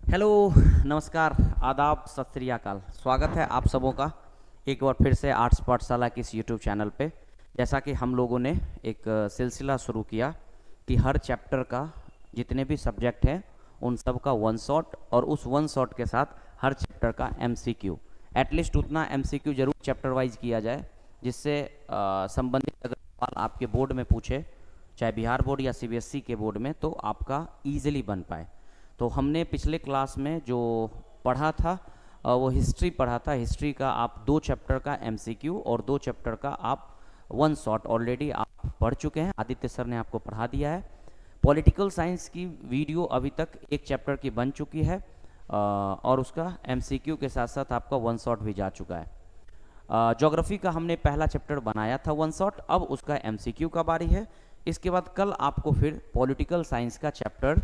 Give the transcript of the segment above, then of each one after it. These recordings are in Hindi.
हेलो, नमस्कार, आदाब, सत श्री अकाल। स्वागत है आप सबों का एक बार फिर से आर्ट्स पाठशाला के इस यूट्यूब चैनल पे। जैसा कि हम लोगों ने एक सिलसिला शुरू किया कि हर चैप्टर का जितने भी सब्जेक्ट हैं उन सब का वन शॉट, और उस वन शॉट के साथ हर चैप्टर का एमसीक्यू, एटलीस्ट उतना एमसीक्यू जरूर चैप्टर वाइज किया जाए जिससे संबंधित अगर सवाल आपके बोर्ड में पूछे, चाहे बिहार बोर्ड या सीबीएसई के बोर्ड में, तो आपका ईजिली बन पाए। तो हमने पिछले क्लास में जो पढ़ा था वो हिस्ट्री पढ़ा था। हिस्ट्री का आप 2 चैप्टर का एमसीक्यू और 2 चैप्टर का आप वन शॉट ऑलरेडी आप पढ़ चुके हैं, आदित्य सर ने आपको पढ़ा दिया है। पॉलिटिकल साइंस की वीडियो अभी तक 1 चैप्टर की बन चुकी है और उसका एमसीक्यू के साथ साथ आपका वन शॉट भी जा चुका है। ज्योग्राफी का हमने पहला चैप्टर बनाया था वन शॉट, अब उसका एमसीक्यू का बारी है। इसके बाद कल आपको फिर पॉलिटिकल साइंस का चैप्टर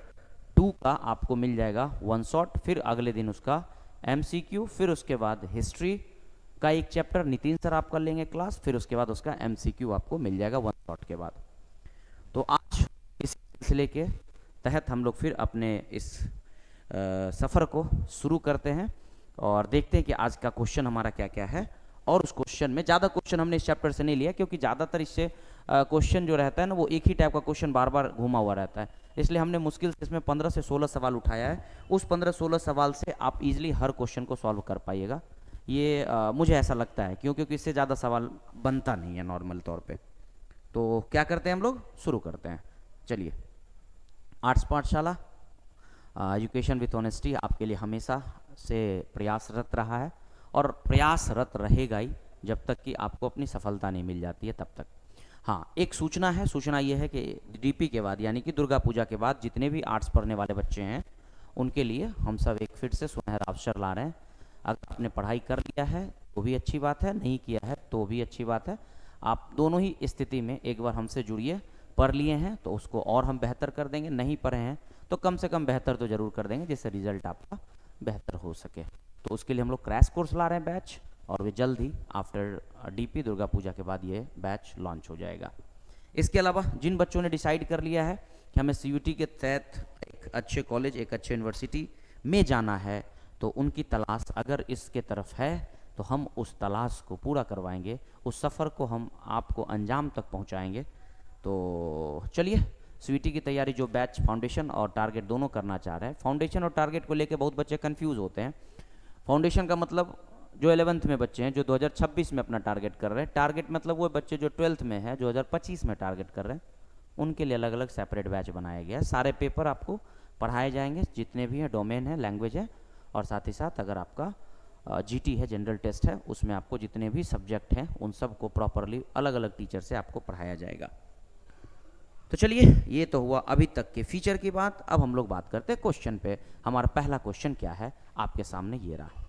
2 का आपको मिल जाएगा वन शॉट, फिर अगले दिन उसका एमसीक्यू, फिर उसके बाद हिस्ट्री का एक चैप्टर नितिन सर आप कर लेंगे क्लास, फिर उसके बाद उसका एमसीक्यू आपको मिल जाएगा वन शॉट के बाद। तो आज इस सिलसिले के तहत हम लोग फिर अपने इस सफ़र को शुरू करते हैं और देखते हैं कि आज का क्वेश्चन हमारा क्या क्या है। और उस क्वेश्चन में ज़्यादा क्वेश्चन हमने इस चैप्टर से नहीं लिया क्योंकि ज़्यादातर इससे क्वेश्चन जो रहता है ना वो एक ही टाइप का क्वेश्चन बार बार घूमा हुआ रहता है, इसलिए हमने मुश्किल से इसमें 15 से 16 सवाल उठाया है। उस 15-16 सवाल से आप इजीली हर क्वेश्चन को सॉल्व कर पाइएगा, ये मुझे ऐसा लगता है, क्योंकि इससे ज़्यादा सवाल बनता नहीं है नॉर्मल तौर पे। तो क्या करते हैं, हम लोग शुरू करते हैं। चलिए, आर्ट्स पाठशाला एजुकेशन विथ ऑनेस्टी आपके लिए हमेशा से प्रयासरत रहा है और प्रयासरत रहेगा ही जब तक कि आपको अपनी सफलता नहीं मिल जाती है तब तक। हाँ, एक सूचना है, सूचना ये है कि डीपी के बाद यानी कि दुर्गा पूजा के बाद जितने भी आर्ट्स पढ़ने वाले बच्चे हैं उनके लिए हम सब एक फिर से सुनहरा अवसर ला रहे हैं। अगर आपने पढ़ाई कर लिया है तो भी अच्छी बात है, नहीं किया है तो भी अच्छी बात है। आप दोनों ही स्थिति में एक बार हमसे जुड़िए। पढ़ लिए हैं तो उसको और हम बेहतर कर देंगे, नहीं पढ़े हैं तो कम से कम बेहतर तो ज़रूर कर देंगे जिससे रिजल्ट आपका बेहतर हो सके। तो उसके लिए हम लोग क्रैश कोर्स ला रहे हैं बैच, और वे जल्द ही आफ्टर डीपी दुर्गा पूजा के बाद ये बैच लॉन्च हो जाएगा। इसके अलावा जिन बच्चों ने डिसाइड कर लिया है कि हमें सीयूटी के तहत एक अच्छे कॉलेज, एक अच्छे यूनिवर्सिटी में जाना है, तो उनकी तलाश अगर इसके तरफ है तो हम उस तलाश को पूरा करवाएंगे, उस सफ़र को हम आपको अंजाम तक पहुंचाएंगे। तो चलिए, सीयूटी की तैयारी जो बैच फाउंडेशन और टारगेट दोनों करना चाह रहे हैं, फाउंडेशन और टारगेट को लेकर बहुत बच्चे कंफ्यूज होते हैं। फाउंडेशन का मतलब जो 11th में बच्चे हैं जो 2026 में अपना टारगेट कर रहे हैं, टारगेट मतलब वो बच्चे जो 12th में है 2025 में टारगेट कर रहे हैं, उनके लिए अलग अलग सेपरेट बैच बनाया गया है। सारे पेपर आपको पढ़ाए जाएंगे जितने भी हैं, डोमेन है, लैंग्वेज है, और साथ ही साथ अगर आपका जीटी है, जनरल टेस्ट है, उसमें आपको जितने भी सब्जेक्ट हैं उन सब को प्रॉपरली अलग अलग टीचर से आपको पढ़ाया जाएगा। तो चलिए, ये तो हुआ अभी तक के फीचर की बात। अब हम लोग बात करते हैं क्वेश्चन पे। हमारा पहला क्वेश्चन क्या है, आपके सामने ये रहा।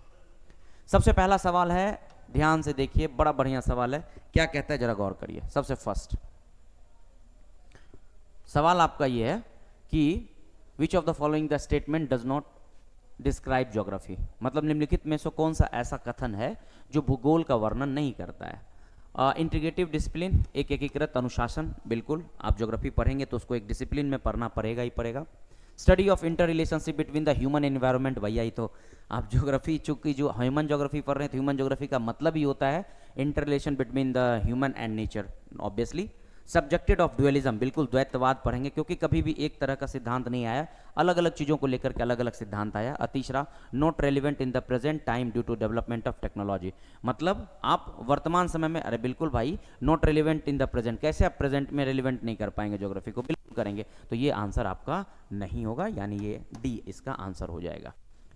सबसे पहला सवाल है, ध्यान से देखिए, बड़ा बढ़िया सवाल है। क्या कहता है जरा गौर करिए। सबसे फर्स्ट सवाल आपका ये है कि which of the following the statement does not describe geography, मतलब निम्नलिखित में से कौन सा ऐसा कथन है जो भूगोल का वर्णन नहीं करता है। इंटीग्रेटिव डिसिप्लिन, एक एकीकृत अनुशासन, बिल्कुल आप ज्योग्राफी पढ़ेंगे तो उसको एक डिसिप्लिन में पढ़ना पड़ेगा ही पड़ेगा। Study of inter relationship between the human environment, भैया ही तो आप ज्योग्राफी, चूंकि जो ह्यूमन ज्योग्राफी पढ़ रहे हैं तो ह्यूमन ज्योग्राफी का मतलब ही होता है inter relation between the human and nature, obviously. Subjected of dualism, बिल्कुल द्वैतवाद पढ़ेंगे क्योंकि कभी भी एक तरह का सिद्धांत नहीं आया, अलग अलग चीज़ों को लेकर के अलग अलग सिद्धांत आया। तीसरा, not relevant in the present time due to development of technology, मतलब आप वर्तमान समय में, अरे बिल्कुल भाई, not relevant in the present, कैसे आप प्रेजेंट में रेलिवेंट नहीं कर पाएंगे ज्योग्राफी को, बिल्कुल करेंगे। तो ये आंसर आपका नहीं होगा, यानी ये डी इसका आंसर हो जाएगा।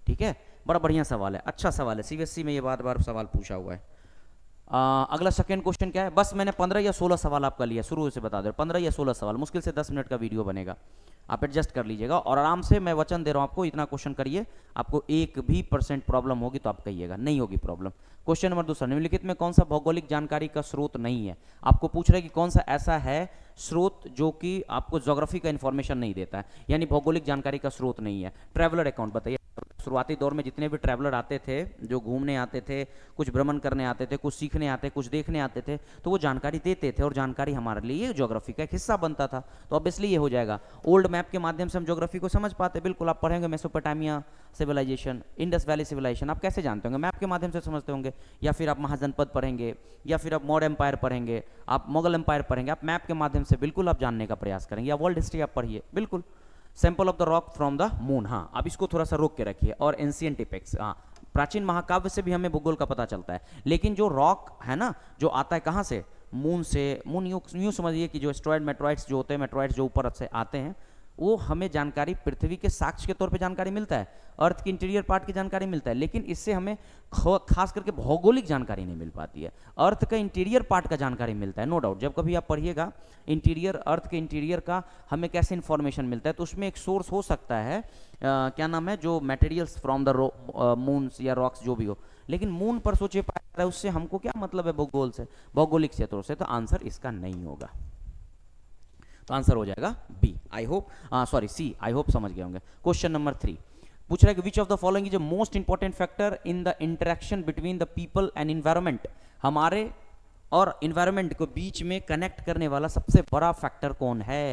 ठीक है, बड़ा बढ़िया सवाल है, अच्छा सवाल है, सीबीएसई में ये बार बार सवाल पूछा हुआ है। अगला सेकेंड क्वेश्चन क्या है, बस मैंने 15 या 16 सवाल आपका लिया, शुरू से बता दो, 15 या 16 सवाल, मुश्किल से 10 मिनट का वीडियो बनेगा, आप एडजस्ट कर लीजिएगा और आराम से, मैं वचन दे रहा हूं आपको, इतना क्वेश्चन करिए, आपको 1% प्रॉब्लम होगी तो आप कहिएगा, नहीं होगी प्रॉब्लम। क्वेश्चन नंबर दूसरा, निम्नलिखित में कौन सा भौगोलिक जानकारी का स्रोत नहीं है। आपको पूछ रहे कि कौन सा ऐसा है स्रोत जो कि आपको ज्योग्राफी का इंफॉर्मेशन नहीं देता है, यानी भौगोलिक जानकारी का स्रोत नहीं है। ट्रैवलर अकाउंट बताइए, शुरुआती दौर में जितने भी ट्रैवलर आते थे, जो घूमने आते थे, कुछ भ्रमण करने आते थे, कुछ सीखने आते, कुछ देखने आते थे, तो वो जानकारी देते थे और जानकारी हमारे लिए ज्योग्राफी का एक हिस्सा बनता था। तो ऑब्वियसली ये हो जाएगा। ओल्ड मैप के माध्यम से हम ज्योग्राफी को समझ पाते, बिल्कुल आप पढ़ेंगे Mesopotamia civilisation, Indus Valley civilisation, आप कैसे जानते होंगे? मैप के माध्यम से समझते होंगे। या फिर आप महाजनपद पढ़ेंगे, या फिर आप मौर्य एम्पायर पढ़ेंगे, आप मुगल एम्पायर पढ़ेंगे, आप मैप के माध्यम से बिल्कुल आप जानने का प्रयास करेंगे। या वर्ल्ड हिस्ट्री आप पढ़िए, बिल्कुल। Sample of the rock from the moon, हाँ अब इसको थोड़ा सा रोक के रखिए। और एंशिएंट इपेक्स, हाँ प्राचीन महाकाव्य से भी हमें भूगोल का पता चलता है। लेकिन जो रॉक है ना, जो आता है कहाँ से? मून से। मून यूँ समझिए कि जो एस्ट्रॉयड मेट्रॉइड्स जो होते हैं, मेट्रॉइड्स जो ऊपर से आते हैं, वो हमें जानकारी पृथ्वी के साक्ष्य के तौर पे जानकारी मिलता है, अर्थ के इंटीरियर पार्ट की जानकारी मिलता है, लेकिन इससे हमें खास करके भौगोलिक जानकारी नहीं मिल पाती है। अर्थ का इंटीरियर पार्ट का जानकारी मिलता है, नो डाउट। जब कभी आप पढ़िएगा इंटीरियर, अर्थ के इंटीरियर का हमें कैसे इंफॉर्मेशन मिलता है, तो उसमें एक सोर्स हो सकता है क्या नाम है, जो मटेरियल्स फ्रॉम द मून्स या रॉक्स जो भी हो। लेकिन मून पर सोचिए पाया जा रहा है, उससे हमको क्या मतलब है भूगोल से, भौगोलिक क्षेत्रों से? तो आंसर इसका नहीं होगा। तो आंसर हो जाएगा B. I hope, sorry C, I hope समझ गए होंगे। क्वेश्चन नंबर 3 पूछ रहा है कि which of the following is a most important factor in the interaction between the people and environment. हमारे और इन्वायरमेंट को बीच में कनेक्ट करने वाला सबसे बड़ा फैक्टर कौन है?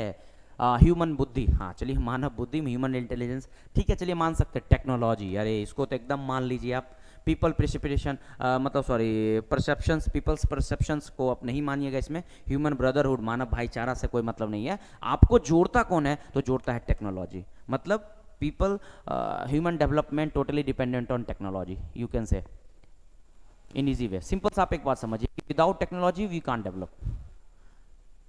ह्यूमन बुद्धि, हाँ चलिए मानव बुद्धि में ह्यूमन इंटेलिजेंस, ठीक है चलिए मान सकते हैं। टेक्नोलॉजी, अरे इसको तो एकदम मान लीजिए आप। पीपल प्रिसिपिटेशन, मतलब सॉरी परसेप्शंस, पीपल्स परसेप्शंस को आप नहीं मानिएगा इसमें। ह्यूमन ब्रदरहुड, मानव भाईचारा से कोई मतलब नहीं है। आपको जोड़ता कौन है? तो जोड़ता है टेक्नोलॉजी। मतलब people, human development totally dependent on technology, you can say in easy way. Simple सा आप एक बात समझिए, without technology we can't develop.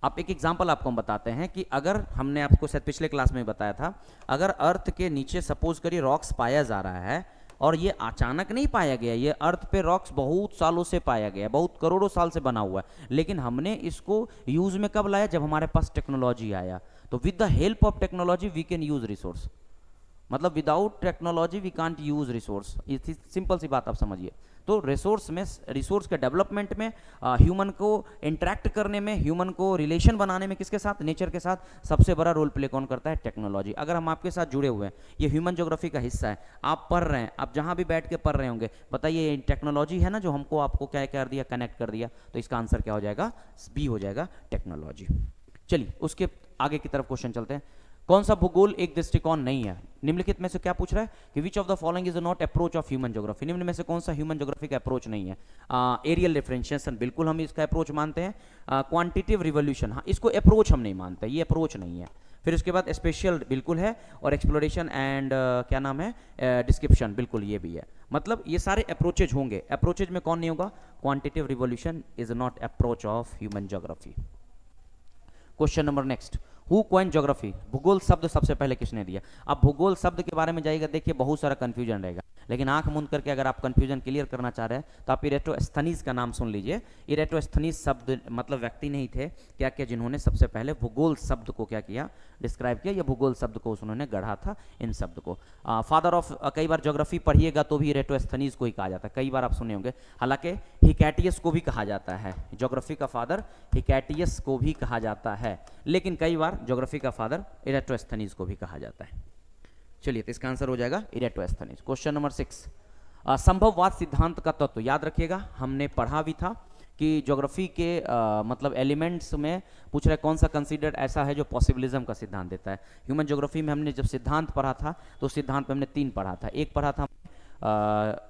आप एक एग्जांपल आपको हम बताते हैं कि अगर हमने आपको शायद पिछले क्लास में बताया था, अगर अर्थ के नीचे सपोज करिए रॉक्स पाया जा रहा है, और ये अचानक नहीं पाया गया, ये अर्थ पे रॉक्स बहुत सालों से पाया गया, बहुत करोड़ों साल से बना हुआ है, लेकिन हमने इसको यूज में कब लाया? जब हमारे पास टेक्नोलॉजी आया। तो with the help of technology we can use resource, मतलब without technology we can't use resource. Simple सी बात आप समझिए। तो रिसोर्स में, रिसोर्स के डेवलपमेंट में, ह्यूमन को इंटरेक्ट करने में, ह्यूमन को रिलेशन बनाने में किसके साथ? नेचर के साथ। सबसे बड़ा रोल प्ले कौन करता है? टेक्नोलॉजी। अगर हम आपके साथ जुड़े हुए हैं, ये ह्यूमन ज्योग्राफी का हिस्सा है, आप पढ़ रहे हैं, आप जहां भी बैठ के पढ़ रहे होंगे, बताइए टेक्नोलॉजी है ना जो हमको आपको क्या कर दिया? कनेक्ट कर दिया। तो इसका आंसर क्या हो जाएगा? बी हो जाएगा, टेक्नोलॉजी। चलिए उसके आगे की तरफ क्वेश्चन चलते हैं। कौन सा भूगोल एक दृष्टिकोण नहीं है? निम्नलिखित में से क्या पूछ रहा है कि which of the following is not approach of human geography. निम्न में से कौन सा ह्यूमन ज्योग्राफी का अप्रोच नहीं है? एरियल डिफरेंशिएशन, बिल्कुल हम इसका अप्रोच मानते हैं। क्वांटिटेटिव रिवोल्यूशन, हाँ इसको अप्रोच हम नहीं मानते, ये अप्रोच नहीं है। फिर उसके बाद स्पेशल बिल्कुल है, और एक्सप्लोरेशन एंड क्या नाम है, डिस्क्रिप्शन, बिल्कुल ये भी है। मतलब ये सारे अप्रोचेज होंगे। अप्रोचेज में कौन नहीं होगा? Quantitative revolution is not approach of human geography. Question number next, who coin geography. भूगोल शब्द सबसे पहले किसने दिया? अब भूगोल शब्द के बारे में जाइएगा, देखिए बहुत सारा कंफ्यूजन रहेगा, लेकिन आंख मूंद करके अगर आप कंफ्यूजन क्लियर करना चाह रहे हैं तो आप इरेटोस्थनीज का नाम सुन लीजिए। इरेटोस्थनीज शब्द मतलब व्यक्ति नहीं थे क्या क्या, जिन्होंने सबसे पहले भूगोल शब्द को क्या किया? डिस्क्राइब किया, या भूगोल शब्द को उन्होंने गढ़ा था, इन शब्द को। फादर ऑफ, कई बार ज्योग्राफी पढ़िएगा तो भी इरेटोस्थनीज को ही कहा जाता है, कई बार आप सुने होंगे। हालांकि हिकैटियस को भी कहा जाता है, ज्योग्राफी का फादर हिकैटियस को भी कहा जाता है, लेकिन कई बार ज्योग्राफी का फादर इरेटोस्थनीज को भी कहा जाता है। चलिए तो इसका आंसर हो जाएगा इरेटोस्थनीज। क्वेश्चन नंबर 6, संभववाद सिद्धांत का तत्व याद रखिएगा, हमने पढ़ा भी था कि ज्योग्राफी के मतलब एलिमेंट्स में पूछ रहा है कौन सा कंसीडर्ड ऐसा है जो पॉसिबिलिज्म का सिद्धांत देता है। ह्यूमन ज्योग्राफी में हमने जब सिद्धांत पढ़ा था तो सिद्धांत में हमने 3 पढ़ा था। एक पढ़ा था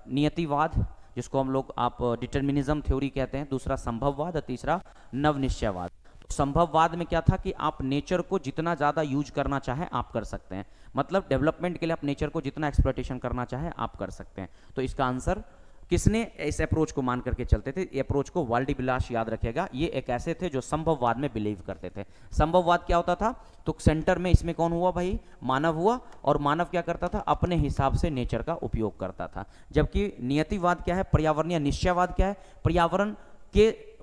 नियतिवाद, जिसको हम लोग आप डिटर्मिनिज्म थ्योरी कहते हैं, दूसरा संभववाद और तीसरा नवनिश्चयवाद। संभववाद में क्या था कि आप नेचर को जितना ज़्यादा यूज करना चाहें आप कर सकते हैं, मतलब डेवलपमेंट के लिए आप नेचर को जितना एक्सप्लॉयटेशन करना चाहें आप कर सकते हैं। तो इसका आंसर किसने इस अप्रोच को मान करके चलते थे? ये अप्रोच को वाल्डी बिलास याद रखेगा, ये एक ऐसे थे जो संभववाद में बिलीव करते थे। संभववाद क्या होता था? तो सेंटर में इसमें कौन हुआ भाई? मानव हुआ, और मानव क्या करता था? अपने हिसाब से नेचर का उपयोग करता था। जबकि नियतिवाद क्या है? पर्यावरणीय निश्चयवाद क्या है?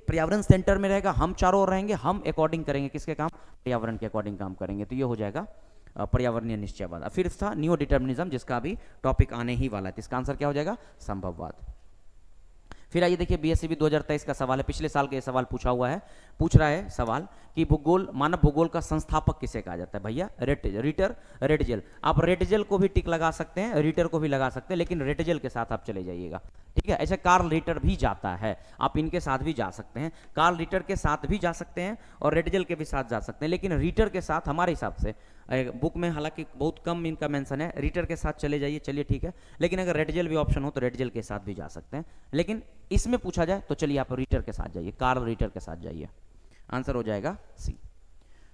पर्यावरण सेंटर में रहेगा, हम चारों ओर रहेंगे, हम अकॉर्डिंग करेंगे किसके काम? पर्यावरण के अकॉर्डिंग काम करेंगे। तो ये हो जाएगा पर्यावरणीय निश्चयवाद। फिर था न्यू डिटर्मिनिज्म, जिसका अभी टॉपिक आने ही वाला है। इसका आंसर क्या हो जाएगा? संभववाद। फिर आइए देखिए बीएससीबी 2023 का सवाल है, पिछले साल का ये सवाल पूछा हुआ है, पूछ रहा है सवाल कि भूगोल मानव भूगोल का संस्थापक किसे कहा जाता है भैया? रीटर रेटजेल। आप रेटजेल को भी टिक लगा सकते हैं, रीटर को भी लगा सकते हैं, लेकिन रेटजेल के साथ आप चले जाइएगा, ठीक है। ऐसे कार्ल रीटर भी जाता है, आप इनके साथ भी जा सकते हैं, कार्ल रीटर के साथ भी जा सकते हैं और रेटजेल के भी साथ जा सकते हैं, लेकिन रीटर के साथ हमारे हिसाब से बुक में हालांकि बहुत कम इनका मेंशन है, रीटर के साथ चले जाइए, चलिए ठीक है। लेकिन अगर रेटजेल भी ऑप्शन हो तो रेटजेल के साथ भी जा सकते हैं, लेकिन इसमें पूछा जाए तो चलिए आप रीटर के साथ जाइए, कार्ल रीटर के साथ जाइए, आंसर हो जाएगा सी।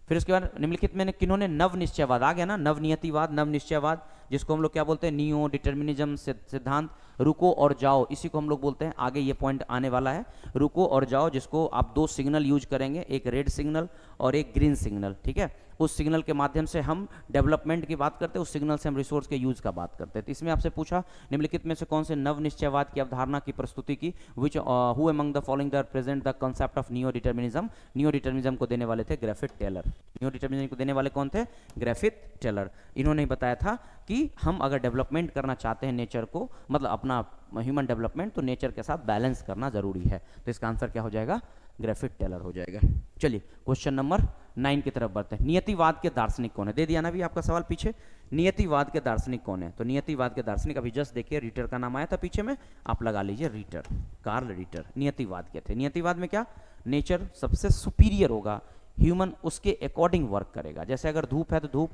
फिर उसके बाद निम्नलिखित में किन्होंने नव निश्चयवाद, आ गया ना, नव नियतिवाद, नव निश्चयवाद, जिसको हम लोग क्या बोलते हैं, नियो डिटर्मिनिज्म सिद्धांत, रुको और जाओ, इसी को हम लोग बोलते हैं। आगे ये पॉइंट आने वाला है, रुको और जाओ, जिसको आप दो सिग्नल यूज करेंगे, एक रेड सिग्नल और एक ग्रीन सिग्नल, ठीक है। उस सिग्नल के माध्यम से हम डेवलपमेंट की बात करते हैं, उस सिग्नल से हम रिसोर्स के यूज का बात करते हैं। तो इसमें आपसे पूछा निम्नलिखित में से कौन से नव निश्चयवाद की अवधारणा की प्रस्तुति की, which who among the following the present the concept of neo determinism. Neo determinism को देने वाले थे ग्रिफिथ टेलर, नियो डिटर्मिनिज्म को देने वाले कौन थे? Griffith Taylor. इन्होंने बताया था कि हम अगर डेवलपमेंट करना चाहते हैं नेचर को, मतलब अपना ह्यूमन डेवलपमेंट, तो नेचर के साथ बैलेंस करना जरूरी है। तो इसका आंसर क्या हो जाएगा? ग्रिफिथ टेलर हो जाएगा। चलिए क्वेश्चन नंबर 9 की तरफ बढ़ते हैं। नियतिवाद के दार्शनिक कौन है? दे दिया ना भी आपका सवाल पीछे, नियतिवाद के दार्शनिक कौन है? तो नियतिवाद के दार्शनिक अभी जस्ट देखिए रीटर का नाम आया था पीछे में, आप लगा लीजिए रीटर, कार्ल रीटर। नियतिवाद के थे, नियतिवाद में क्या, नेचर सबसे सुपीरियर होगा, ह्यूमन उसके अकॉर्डिंग वर्क करेगा। जैसे अगर धूप है तो धूप,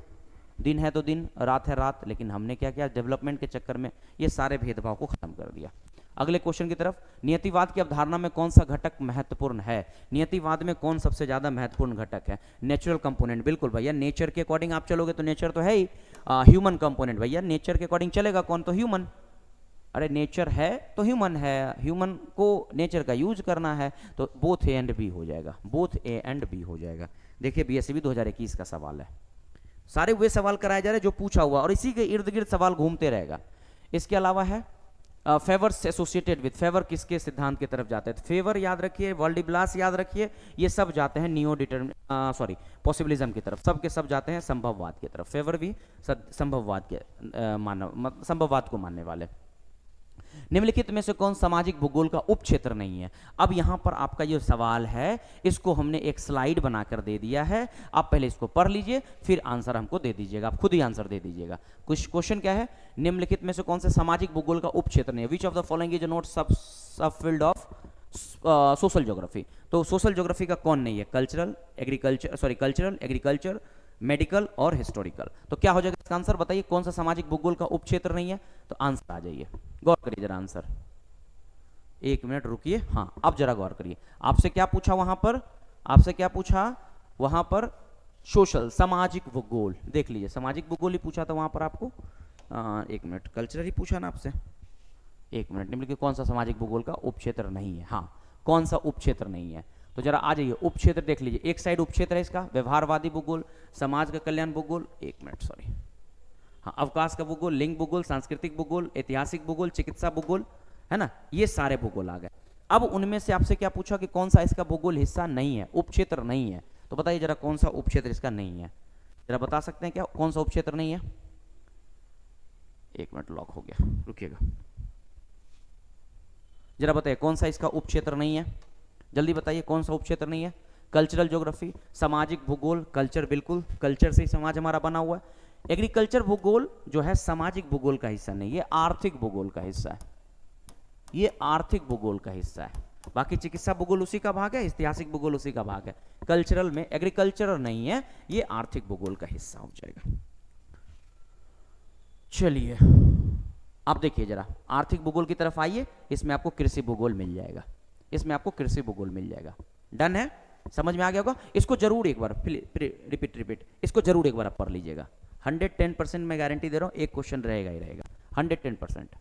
दिन है तो दिन, रात है रात, लेकिन हमने क्या किया, डेवलपमेंट के चक्कर में ये सारे भेदभाव को खत्म कर दिया। अगले क्वेश्चन की तरफ, नियतिवाद की अवधारणा में कौन सा घटक महत्वपूर्ण है? नियतिवाद में कौन सबसे ज्यादा महत्वपूर्ण घटक है? नेचुरल कंपोनेंट, बिल्कुल भैया, नेचर के अकॉर्डिंग आप चलोगे तो नेचर तो है ही। ह्यूमन कंपोनेंट भैया, नेचर के अकॉर्डिंग चलेगा कौन? तो ह्यूमन। अरे नेचर है तो ह्यूमन है, ह्यूमन को नेचर का यूज करना है, तो बोथ ए एंड बी हो जाएगा, बोथ ए एंड बी हो जाएगा। देखिए बीएससीबी 2021 का सवाल है, सारे वे सवाल कराए जा रहे हैं जो पूछा हुआ, और इसी के इर्द गिर्द सवाल घूमते रहेगा। इसके अलावा है फेवर से एसोसिएटेड विद, फेवर किसके सिद्धांत की तरफ जाते हैं? फेवर याद रखिए, वर्ल्डिब्लास याद रखिए, ये सब जाते हैं नियो सॉरी पॉसिबिलिज्म की तरफ, सब के सब जाते हैं संभववाद की तरफ। फेवर भी संभववाद के संभववाद को मानने वाले। निम्नलिखित में से कौन सामाजिक भूगोल का उप क्षेत्र नहीं है? अब यहां पर आपका ये सवाल है, इसको हमने एक स्लाइड बनाकर दे दिया है, आप पहले इसको पढ़ लीजिए, फिर आंसर हमको दे दीजिएगा, आप खुद ही आंसर दे दीजिएगा। कुछ क्वेश्चन क्या है, निम्नलिखित में से कौन से सामाजिक भूगोल का उप क्षेत्र नहीं है? Which of the following is not सब फील्ड ऑफ सोशल ज्योग्राफी। तो सोशल ज्योग्राफी का कौन नहीं है? Cultural, agriculture, sorry cultural, agriculture, medical और हिस्टोरिकल। तो क्या हो जाएगा इसका आंसर? बताइए कौन सा सामाजिक भूगोल का उप क्षेत्र नहीं है? तो आंसर आ जाइए, गौर करिए जरा आंसर, एक मिनट रुकिए, हाँ अब जरा गौर करिए। आपसे क्या पूछा वहां पर, आपसे क्या पूछा वहां पर? सोशल, सामाजिक भूगोल, देख लीजिए सामाजिक भूगोल ही पूछा था वहां पर आपको। एक मिनट, कल्चरल ही पूछा ना आपसे, एक मिनट। निम्नलिखित कौन सा सामाजिक भूगोल का उप क्षेत्र नहीं है? हाँ, कौन सा उप क्षेत्र नहीं है? तो जरा आ जाइए, उप क्षेत्र देख लीजिए, एक साइड उप क्षेत्र है इसका व्यवहारवादी भूगोल, समाज का कल्याण भूगोल, एक मिनट सॉरी, हाँ अवकाश का भूगोल, लिंग भूगोल, सांस्कृतिक भूगोल, ऐतिहासिक भूगोल, चिकित्सा भूगोल, है ना, ये सारे भूगोल आ गए। अब उनमें से आपसे क्या पूछा कि कौन सा इसका भूगोल हिस्सा नहीं है, उप क्षेत्र नहीं है? तो बताइए जरा कौन सा उप क्षेत्र इसका नहीं है, जरा बता सकते हैं क्या कौन सा उप क्षेत्र नहीं है? एक मिनट, लॉक हो गया, रुकिएगा, जरा बताइए कौन सा इसका उप क्षेत्र नहीं है, जल्दी बताइए कौन सा उप क्षेत्र नहीं है? कल्चरल ज्योग्राफी, सामाजिक भूगोल, कल्चर, बिल्कुल कल्चर से ही समाज हमारा बना हुआ है। एग्रीकल्चर भूगोल जो है सामाजिक भूगोल का हिस्सा नहीं, ये आर्थिक भूगोल का हिस्सा है, ये आर्थिक भूगोल का हिस्सा है। बाकी चिकित्सा भूगोल उसी का भाग है, ऐतिहासिक भूगोल उसी का भाग है। कल्चरल में एग्रीकल्चर नहीं है, ये आर्थिक भूगोल का हिस्सा हो जाएगा। चलिए आप देखिए जरा आर्थिक भूगोल की तरफ आइए, इसमें आपको कृषि भूगोल मिल जाएगा, इसमें आपको कृषि भूगोल मिल जाएगा। डन है, समझ में आ गया होगा? इसको जरूर एक बार रिपीट इसको जरूर एक बार आप पढ़ लीजिएगा। 110% मैं गारंटी दे रहा हूं, एक क्वेश्चन रहेगा ही रहेगा, 110%।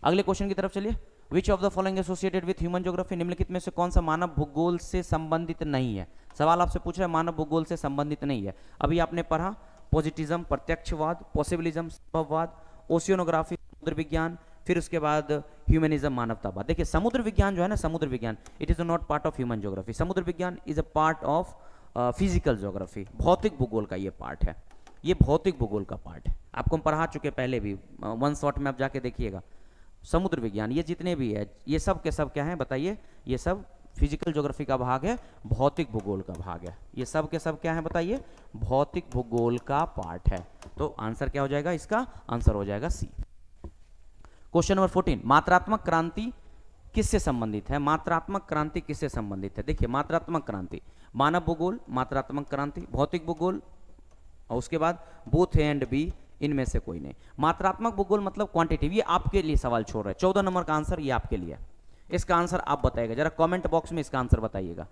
अगले क्वेश्चन की तरफ चलिए। Which of the following associated with human geography, निम्नलिखित में से कौन सा मानव भूगोल से संबंधित नहीं है? सवाल आपसे पूछ रहा है मानव भूगोल से संबंधित नहीं है। अभी आपने पढ़ा पॉजिटिज्म, प्रत्यक्षवाद, पॉसिबिलिज्म, संभववाद, ओशियोनोग्राफी, समुद्र विज्ञान, फिर उसके बाद ह्यूमनिज्म, मानवतावाद। देखिए समुद्र विज्ञान जो है ना, समुद्र विज्ञान it is not part of human geography, समुद्र विज्ञान is a part of physical geography, भौतिक भूगोल का ये पार्ट है, ये भौतिक भूगोल का पार्ट है। आपको हम पढ़ा चुके पहले भी, वन शॉट में आप जाके देखिएगा। समुद्र विज्ञान, ये जितने भी है ये सब के सब क्या हैं बताइए, ये सब फिजिकल ज्योग्राफी का भाग है, भौतिक भूगोल का भाग है। ये सब के सब क्या है बताइए, भौतिक भूगोल का पार्ट है। तो आंसर क्या हो जाएगा इसका, आंसर हो जाएगा सी। क्वेश्चन नंबर 14, मात्रात्मक क्रांति किससे संबंधित है? मात्रात्मक क्रांति किससे संबंधित है? देखिए मात्रात्मक क्रांति, मानव भूगोल, मात्रात्मक क्रांति, भौतिक भूगोल, और उसके बाद बोथ ए एंड बी, इनमें से कोई नहीं। मात्रात्मक भूगोल मतलब क्वांटिटिव, ये आपके लिए सवाल छोड़ रहे हैं। 14 नंबर का आंसर ये आपके लिए, इसका आंसर आप बताइएगा, जरा कमेंट बॉक्स में इसका आंसर बताइएगा,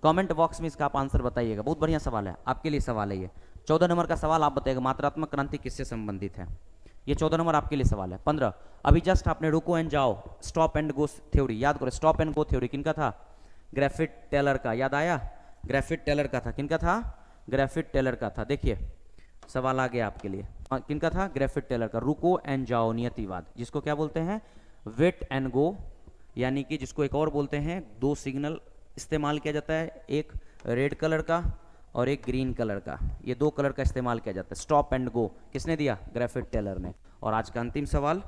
कमेंट बॉक्स में इसका आप आंसर बताइएगा। बहुत बढ़िया सवाल है, आपके लिए सवाल है ये। 14 नंबर का सवाल आप बताइएगा, मात्रात्मक क्रांति किससे संबंधित है? ये 14 नंबर आपके लिए सवाल है। 15, अभी जस्ट आपने रुको एंड जाओ, स्टॉप एंड गो थ्योरी याद करो। स्टॉप एंड गो थ्योरी किनका था? ग्रिफिथ टेलर का, याद आया? ग्रिफिथ टेलर का था। किनका था? ग्रिफिथ टेलर का था। देखिए सवाल आ गया आपके लिए, किनका था? ग्रिफिथ टेलर का। रुको एंड जाओ नियतिवाद, जिसको क्या बोलते हैं? वेट एंड गो, यानी कि जिसको एक और बोलते हैं, दो सिग्नल इस्तेमाल किया जाता है, एक रेड कलर का और एक ग्रीन कलर का, ये दो कलर का इस्तेमाल किया जाता है। स्टॉप एंड गो किसने दिया? ग्रिफिथ टेलर ने। और आज का अंतिम सवाल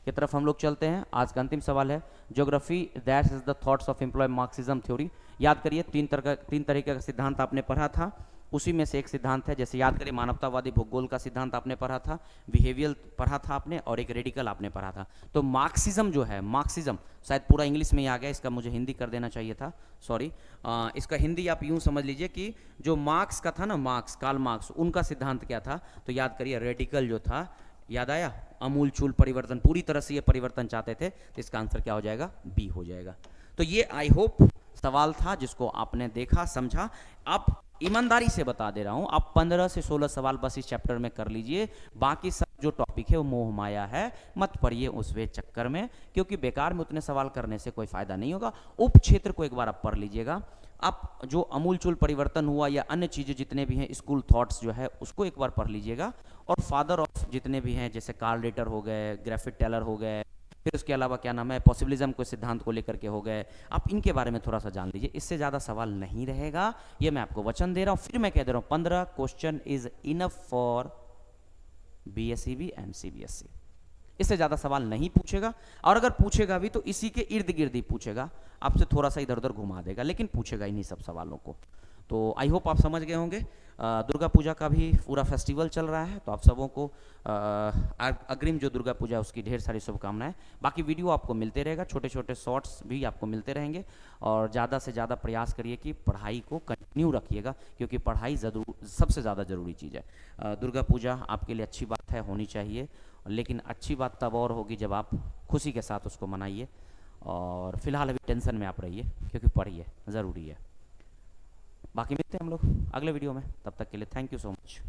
की तरफ हम लोग चलते हैं। आज का अंतिम सवाल है, geography that is the thoughts of employ Marxism theory. याद करिए तीन तरीके का सिद्धांत आपने पढ़ा था, उसी में से एक सिद्धांत है। जैसे याद करिए मानवतावादी भूगोल का सिद्धांत आपने पढ़ा था, बिहेवियल पढ़ा था आपने, और एक रेडिकल आपने पढ़ा था। तो मार्क्सिज्म जो है, मार्क्सिज्म शायद पूरा इंग्लिश में ही आ गया, इसका मुझे हिंदी कर देना चाहिए था, सॉरी। इसका हिंदी आप यूं समझ लीजिए कि जो मार्क्स का था ना, मार्क्स, कार्ल मार्क्स, उनका सिद्धांत क्या था? तो याद करिए रेडिकल जो था, याद आया? अमूल चूल परिवर्तन, पूरी तरह से ये परिवर्तन चाहते थे। तो इसका आंसर क्या हो जाएगा? बी हो जाएगा। तो ये आई होप सवाल था जिसको आपने देखा, समझा। आप ईमानदारी से बता दे रहा हूं, आप 15 से 16 सवाल बस इस चैप्टर में कर लीजिए। बाकी सब जो टॉपिक है वो मोह माया है, मत पढ़िए उस वे चक्कर में, क्योंकि बेकार में उतने सवाल करने से कोई फायदा नहीं होगा। उप क्षेत्र को एक बार आप पढ़ लीजिएगा। आप जो अमूलचूल परिवर्तन हुआ या अन्य चीज़ें जितने भी हैं, स्कूल थॉट्स जो है उसको एक बार पढ़ लीजिएगा। और फादर ऑफ जितने भी हैं, जैसे कार्ल रिटर हो गए, ग्रिफिथ टेलर हो गए, फिर उसके अलावा क्या नाम है, पॉसिबिलिज्म को सिद्धांत को लेकर के हो गए, आप इनके बारे में थोड़ा सा जान लीजिए। इससे ज़्यादा सवाल नहीं रहेगा, ये मैं आपको वचन दे रहा हूँ। फिर मैं कह दे रहा हूँ 15 question is enough for BSEB and CBSE। इससे ज़्यादा सवाल नहीं पूछेगा, और अगर पूछेगा भी तो इसी के इर्द गिर्द ही पूछेगा, आपसे थोड़ा सा इधर उधर घुमा देगा, लेकिन पूछेगा इन्हीं सब सवालों को। तो आई होप आप समझ गए होंगे। दुर्गा पूजा का भी पूरा फेस्टिवल चल रहा है, तो आप सबों को अग्रिम जो दुर्गा पूजा उसकी ढेर सारी शुभकामनाएं। बाकी वीडियो आपको मिलते रहेगा, छोटे छोटे शॉर्ट्स भी आपको मिलते रहेंगे, और ज़्यादा से ज़्यादा प्रयास करिए कि पढ़ाई को कंटिन्यू रखिएगा, क्योंकि पढ़ाई सबसे ज़्यादा ज़रूरी चीज़ है। दुर्गा पूजा आपके लिए अच्छी बात है, होनी चाहिए, लेकिन अच्छी बात तब और होगी जब आप खुशी के साथ उसको मनाइए। और फिलहाल अभी टेंशन में आप रहिए, क्योंकि पढ़िए, ज़रूरी है। बाकी मिलते हैं हम लोग अगले वीडियो में, तब तक के लिए थैंक यू सो मच।